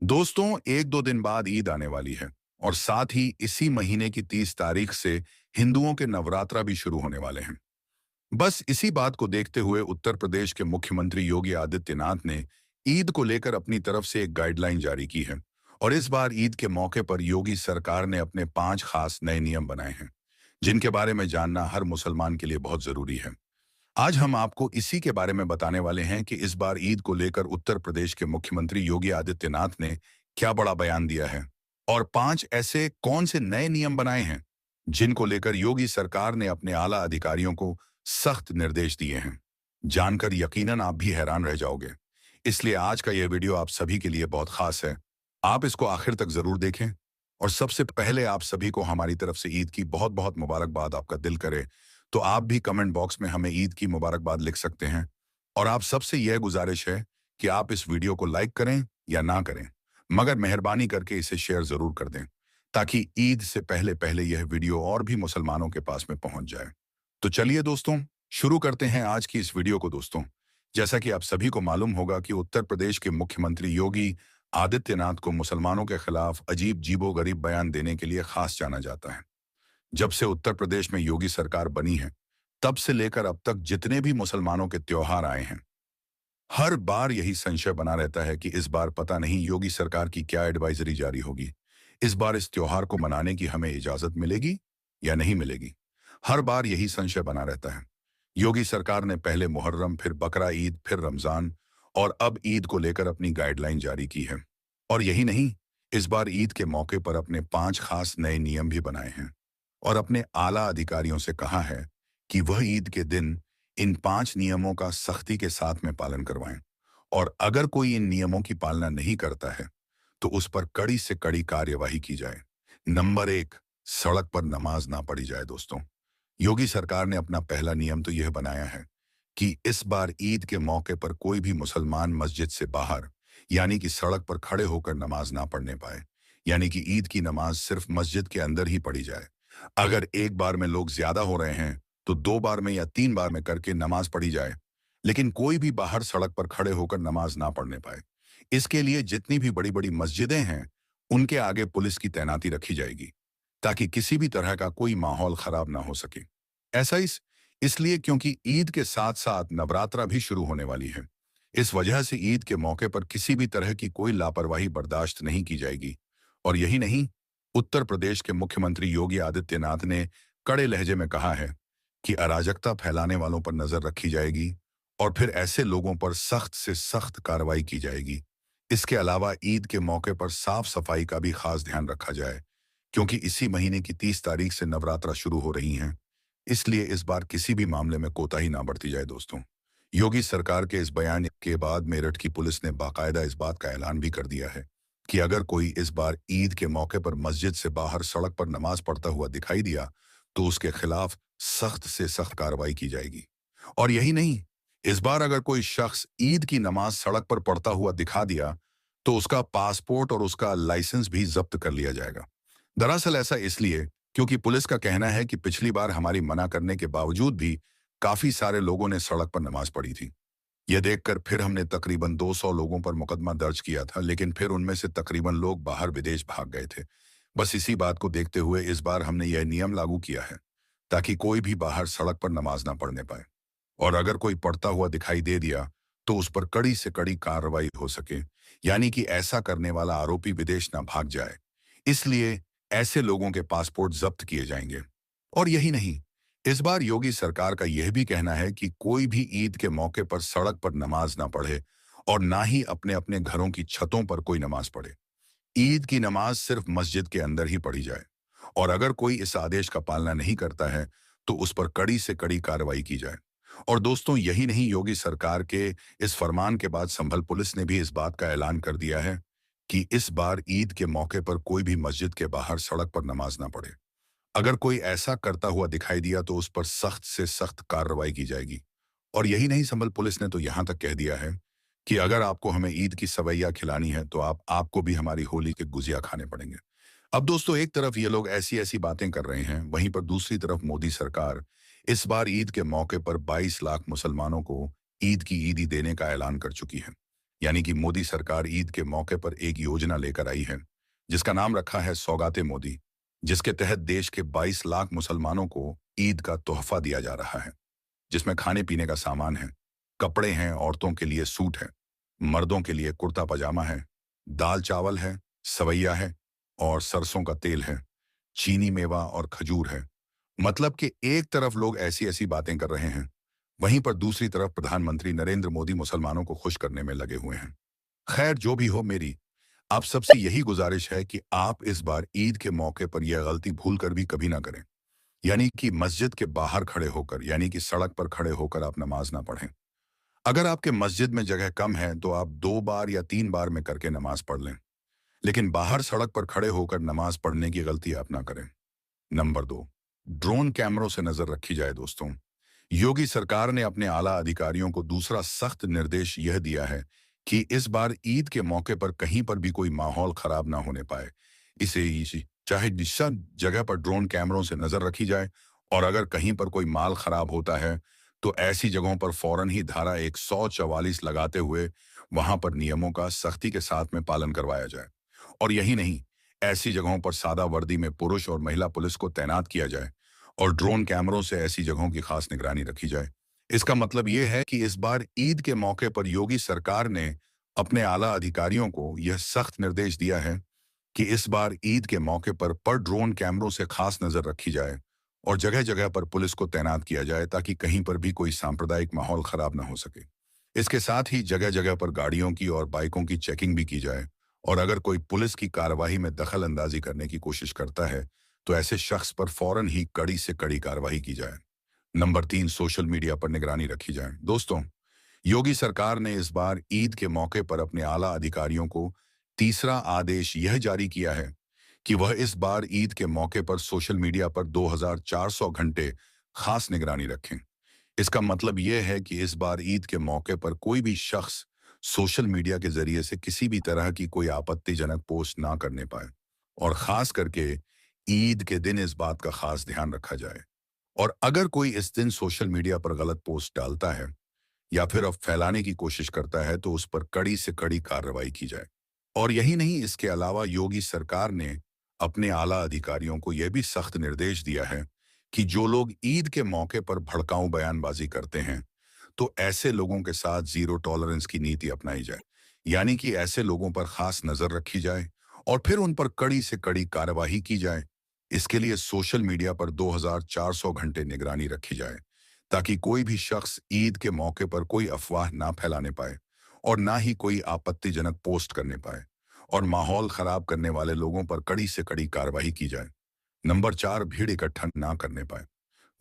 दोस्तों, एक दो दिन बाद ईद आने वाली है और साथ ही इसी महीने की 30 तारीख से हिंदुओं के नवरात्रा भी शुरू होने वाले हैं। बस इसी बात को देखते हुए उत्तर प्रदेश के मुख्यमंत्री योगी आदित्यनाथ ने ईद को लेकर अपनी तरफ से एक गाइडलाइन जारी की है। और इस बार ईद के मौके पर योगी सरकार ने अपने 5 खास नए नियम बनाए हैं, जिनके बारे में जानना हर मुसलमान के लिए बहुत जरूरी है। आज हम आपको इसी के बारे में बताने वाले हैं कि इस बार ईद को लेकर उत्तर प्रदेश के मुख्यमंत्री योगी आदित्यनाथ ने क्या बड़ा बयान दिया है और 5 ऐसे कौन से नए नियम बनाए हैं जिनको लेकर योगी सरकार ने अपने आला अधिकारियों को सख्त निर्देश दिए हैं। जानकर यकीनन आप भी हैरान रह जाओगे। इसलिए आज का यह वीडियो आप सभी के लिए बहुत खास है। आप इसको आखिर तक जरूर देखें। और सबसे पहले आप सभी को हमारी तरफ से ईद की बहुत बहुत मुबारकबाद। आपका दिल करे तो आप भी कमेंट बॉक्स में हमें ईद की मुबारकबाद लिख सकते हैं। और आप सबसे यह गुजारिश है कि आप इस वीडियो को लाइक करें या ना करें, मगर मेहरबानी करके इसे शेयर जरूर कर दें, ताकि ईद से पहले पहले यह वीडियो और भी मुसलमानों के पास में पहुंच जाए। तो चलिए दोस्तों, शुरू करते हैं आज की इस वीडियो को। दोस्तों, जैसा कि आप सभी को मालूम होगा कि उत्तर प्रदेश के मुख्यमंत्री योगी आदित्यनाथ को मुसलमानों के खिलाफ अजीब जीबो गरीब बयान देने के लिए खास जाना जाता है। जब से उत्तर प्रदेश में योगी सरकार बनी है, तब से लेकर अब तक जितने भी मुसलमानों के त्योहार आए हैं, हर बार यही संशय बना रहता है कि इस बार पता नहीं योगी सरकार की क्या एडवाइजरी जारी होगी। इस बार इस त्योहार को मनाने की हमें इजाजत मिलेगी या नहीं मिलेगी। हर बार यही संशय बना रहता है। योगी सरकार ने पहले मुहर्रम, फिर बकरा ईद, फिर रमजान और अब ईद को लेकर अपनी गाइडलाइन जारी की है। और यही नहीं, इस बार ईद के मौके पर अपने 5 खास नए नियम भी बनाए हैं और अपने आला अधिकारियों से कहा है कि वह ईद के दिन इन 5 नियमों का सख्ती के साथ में पालन करवाएं। और अगर कोई इन नियमों की पालना नहीं करता है तो उस पर कड़ी से कड़ी कार्यवाही की जाए। नंबर 1, सड़क पर नमाज ना पढ़ी जाए। दोस्तों, योगी सरकार ने अपना पहला नियम तो यह बनाया है कि इस बार ईद के मौके पर कोई भी मुसलमान मस्जिद से बाहर, यानी कि सड़क पर खड़े होकर नमाज ना पढ़ने पाए। यानी कि ईद की नमाज सिर्फ मस्जिद के अंदर ही पढ़ी जाए। अगर एक बार में लोग ज्यादा हो रहे हैं तो 2 बार में या 3 बार में करके नमाज पढ़ी जाए, लेकिन कोई भी बाहर सड़क पर खड़े होकर नमाज ना पढ़ने पाए। इसके लिए जितनी भी बड़ी बड़ी मस्जिदें हैं, उनके आगे पुलिस की तैनाती रखी जाएगी, ताकि किसी भी तरह का कोई माहौल खराब ना हो सके। ऐसा इसलिए क्योंकि ईद के साथ साथ नवरात्रा भी शुरू होने वाली है। इस वजह से ईद के मौके पर किसी भी तरह की कोई लापरवाही बर्दाश्त नहीं की जाएगी। और यही नहीं, उत्तर प्रदेश के मुख्यमंत्री योगी आदित्यनाथ ने कड़े लहजे में कहा है कि अराजकता फैलाने वालों पर नजर रखी जाएगी और फिर ऐसे लोगों पर सख्त से सख्त कार्रवाई की जाएगी। इसके अलावा ईद के मौके पर साफ सफाई का भी खास ध्यान रखा जाए, क्योंकि इसी महीने की 30 तारीख से नवरात्रा शुरू हो रही हैं। इसलिए इस बार किसी भी मामले में कोताही ना बरती जाए। दोस्तों, योगी सरकार के इस बयान के बाद मेरठ की पुलिस ने बाकायदा इस बात का ऐलान भी कर दिया है कि अगर कोई इस बार ईद के मौके पर मस्जिद से बाहर सड़क पर नमाज पढ़ता हुआ दिखाई दिया तो उसके खिलाफ सख्त से सख्त कार्रवाई की जाएगी। और यही नहीं, इस बार अगर कोई शख्स ईद की नमाज सड़क पर पढ़ता हुआ दिखा दिया तो उसका पासपोर्ट और उसका लाइसेंस भी जब्त कर लिया जाएगा। दरअसल ऐसा इसलिए क्योंकि पुलिस का कहना है कि पिछली बार हमारी मना करने के बावजूद भी काफी सारे लोगों ने सड़क पर नमाज पढ़ी थी। यह देखकर फिर हमने तकरीबन 200 लोगों पर मुकदमा दर्ज किया था, लेकिन फिर उनमें से तकरीबन लोग बाहर विदेश भाग गए थे। बस इसी बात को देखते हुए इस बार हमने यह नियम लागू किया है, ताकि कोई भी बाहर सड़क पर नमाज ना पढ़ने पाए। और अगर कोई पढ़ता हुआ दिखाई दे दिया तो उस पर कड़ी से कड़ी कार्रवाई हो सके, यानी कि ऐसा करने वाला आरोपी विदेश ना भाग जाए। इसलिए ऐसे लोगों के पासपोर्ट जब्त किए जाएंगे। और यही नहीं, इस बार योगी सरकार का यह भी कहना है कि कोई भी ईद के मौके पर सड़क पर नमाज ना पढ़े और ना ही अपने अपने घरों की छतों पर कोई नमाज पढ़े। ईद की नमाज सिर्फ मस्जिद के अंदर ही पढ़ी जाए। और अगर कोई इस आदेश का पालना नहीं करता है तो उस पर कड़ी से कड़ी कार्रवाई की जाए। और दोस्तों, यही नहीं, योगी सरकार के इस फरमान के बाद संभल पुलिस ने भी इस बात का ऐलान कर दिया है कि इस बार ईद के मौके पर कोई भी मस्जिद के बाहर सड़क पर नमाज ना पढ़े। अगर कोई ऐसा करता हुआ दिखाई दिया तो उस पर सख्त से सख्त कार्रवाई की जाएगी। और यही नहीं, संभल पुलिस ने तो यहां तक कह दिया है कि अगर आपको हमें ईद की सवैया खिलानी है तो आपको भी हमारी होली के गुजिया खाने पड़ेंगे। अब दोस्तों, एक तरफ ये लोग ऐसी ऐसी बातें कर रहे हैं, वहीं पर दूसरी तरफ मोदी सरकार इस बार ईद के मौके पर 22 लाख मुसलमानों को ईद की ईदी देने का ऐलान कर चुकी है। यानी कि मोदी सरकार ईद के मौके पर एक योजना लेकर आई है जिसका नाम रखा है सौगाते मोदी, जिसके तहत देश के 22 लाख मुसलमानों को ईद का तोहफा दिया जा रहा है, जिसमें खाने पीने का सामान है, कपड़े हैं, औरतों के लिए सूट है, मर्दों के लिए कुर्ता पजामा है, दाल चावल है, सवैया है और सरसों का तेल है, चीनी मेवा और खजूर है। मतलब कि एक तरफ लोग ऐसी ऐसी बातें कर रहे हैं, वहीं पर दूसरी तरफ प्रधानमंत्री नरेंद्र मोदी मुसलमानों को खुश करने में लगे हुए हैं। खैर जो भी हो, मेरी आप सबसे यही गुजारिश है कि आप इस बार ईद के मौके पर यह गलती भूल कर भी कभी ना करें, यानी कि मस्जिद के बाहर खड़े होकर, यानी कि सड़क पर खड़े होकर आप नमाज ना पढ़ें। अगर आपके मस्जिद में जगह कम है तो आप 2 बार या 3 बार में करके नमाज पढ़ लें, लेकिन बाहर सड़क पर खड़े होकर नमाज पढ़ने की गलती आप ना करें। नंबर 2, ड्रोन कैमरों से नजर रखी जाए। दोस्तों, योगी सरकार ने अपने आला अधिकारियों को दूसरा सख्त निर्देश यह दिया है कि इस बार ईद के मौके पर कहीं पर भी कोई माहौल खराब ना होने पाए। चाहे जिस जगह पर ड्रोन कैमरों से नजर रखी जाए, और अगर कहीं पर कोई माल खराब होता है तो ऐसी जगहों पर फौरन ही धारा 144 लगाते हुए वहां पर नियमों का सख्ती के साथ में पालन करवाया जाए। और यही नहीं, ऐसी जगहों पर सादा वर्दी में पुरुष और महिला पुलिस को तैनात किया जाए और ड्रोन कैमरों से ऐसी जगहों की खास निगरानी रखी जाए। इसका मतलब ये है कि इस बार ईद के मौके पर योगी सरकार ने अपने आला अधिकारियों को यह सख्त निर्देश दिया है कि इस बार ईद के मौके पर ड्रोन कैमरों से खास नजर रखी जाए और जगह जगह पर पुलिस को तैनात किया जाए ताकि कहीं पर भी कोई सांप्रदायिक माहौल खराब ना हो सके। इसके साथ ही जगह जगह पर गाड़ियों की और बाइकों की चेकिंग भी की जाए, और अगर कोई पुलिस की कार्रवाई में दखल अंदाजी करने की कोशिश करता है तो ऐसे शख्स पर फौरन ही कड़ी से कड़ी कार्रवाई की जाए। नंबर 3, सोशल मीडिया पर निगरानी रखी जाए। दोस्तों, योगी सरकार ने इस बार ईद के मौके पर अपने आला अधिकारियों को तीसरा आदेश यह जारी किया है कि वह इस बार ईद के मौके पर सोशल मीडिया पर 2400 घंटे खास निगरानी रखें। इसका मतलब यह है कि इस बार ईद के मौके पर कोई भी शख्स सोशल मीडिया के जरिए से किसी भी तरह की कोई आपत्तिजनक पोस्ट ना करने पाए, और खास करके ईद के दिन इस बात का खास ध्यान रखा जाए। और अगर कोई इस दिन सोशल मीडिया पर गलत पोस्ट डालता है या फिर अब फैलाने की कोशिश करता है तो उस पर कड़ी से कड़ी कार्रवाई की जाए। और यही नहीं, इसके अलावा योगी सरकार ने अपने आला अधिकारियों को यह भी सख्त निर्देश दिया है कि जो लोग ईद के मौके पर भड़काऊ बयानबाजी करते हैं तो ऐसे लोगों के साथ जीरो टॉलरेंस की नीति अपनाई जाए, यानी कि ऐसे लोगों पर खास नजर रखी जाए और फिर उन पर कड़ी से कड़ी कार्यवाही की जाए। इसके लिए सोशल मीडिया पर 2400 घंटे निगरानी रखी जाए ताकि कोई भी शख्स ईद के मौके पर कोई अफवाह ना फैलाने पाए और ना ही कोई आपत्तिजनक पोस्ट करने पाए, और माहौल खराब करने वाले लोगों पर कड़ी से कड़ी कार्रवाई की जाए। नंबर 4, भीड़ इकट्ठा ना करने पाए।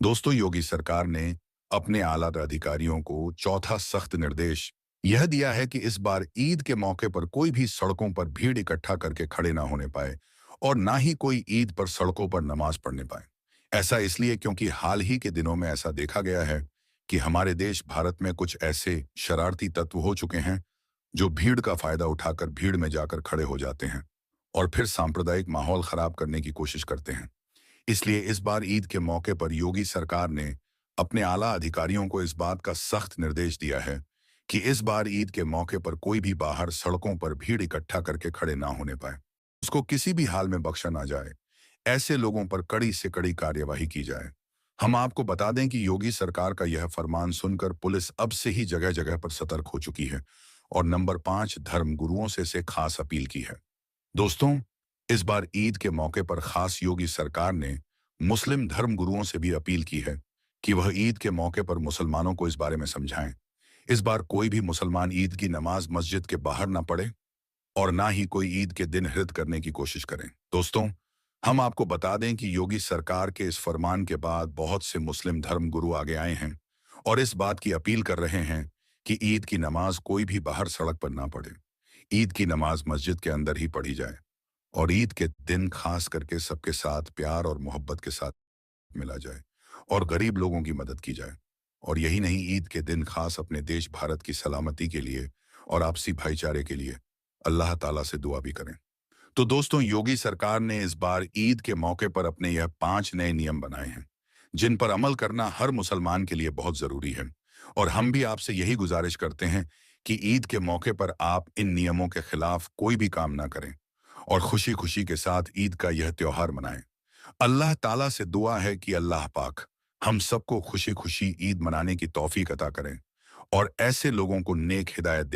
दोस्तों, योगी सरकार ने अपने आला अधिकारियों को चौथा सख्त निर्देश यह दिया है कि इस बार ईद के मौके पर कोई भी सड़कों पर भीड़ इकट्ठा करके खड़े ना होने पाए और ना ही कोई ईद पर सड़कों पर नमाज पढ़ने पाए। ऐसा इसलिए क्योंकि हाल ही के दिनों में ऐसा देखा गया है कि हमारे देश भारत में कुछ ऐसे शरारती तत्व हो चुके हैं जो भीड़ का फायदा उठाकर भीड़ में जाकर खड़े हो जाते हैं और फिर सांप्रदायिक माहौल खराब करने की कोशिश करते हैं। इसलिए इस बार ईद के मौके पर योगी सरकार ने अपने आला अधिकारियों को इस बात का सख्त निर्देश दिया है कि इस बार ईद के मौके पर कोई भी बाहर सड़कों पर भीड़ इकट्ठा करके खड़े ना होने पाए, उसको किसी भी हाल में बख्शा ना जाए। ऐसे लोगों पर कड़ी से कड़ी कार्यवाही की जाए। हम आपको बता दें कि योगी सरकार का यह फरमान सुनकर पुलिस अब से ही जगह जगह पर सतर्क हो चुकी है और नंबर 5, धर्म गुरुओं से खास अपील की है। दोस्तों, इस बार ईद के मौके पर खास योगी सरकार ने मुस्लिम धर्म गुरुओं से भी अपील की है कि वह ईद के मौके पर मुसलमानों को इस बारे में समझाएं। इस बार कोई भी मुसलमान ईद की नमाज मस्जिद के बाहर ना पढ़े और ना ही कोई ईद के दिन हृद करने की कोशिश करें। दोस्तों, हम आपको बता दें कि योगी सरकार के इस फरमान के बाद बहुत से मुस्लिम धर्म गुरु आगे आए हैं और इस बात की अपील कर रहे हैं कि ईद की नमाज कोई भी बाहर सड़क पर ना पढ़े। ईद की नमाज मस्जिद के अंदर ही पढ़ी जाए और ईद के दिन खास करके सबके साथ प्यार और मोहब्बत के साथ मिला जाए और गरीब लोगों की मदद की जाए। और यही नहीं, ईद के दिन खास अपने देश भारत की सलामती के लिए और आपसी भाईचारे के लिए अल्लाह ताला से दुआ भी करें। तो दोस्तों, योगी सरकार ने इस बार ईद के मौके पर अपने यह 5 नए नियम बनाए हैं जिन पर अमल करना हर मुसलमान के लिए बहुत जरूरी है। और हम भी आपसे यही गुजारिश करते हैं कि ईद के मौके पर आप इन नियमों के खिलाफ कोई भी काम ना करें और खुशी खुशी के साथ ईद का यह त्योहार मनाएं। अल्लाह ताला से दुआ है कि अल्लाह पाक हम सबको खुशी खुशी ईद मनाने की तौफीक अता करें और ऐसे लोगों को नेक हिदायत दे।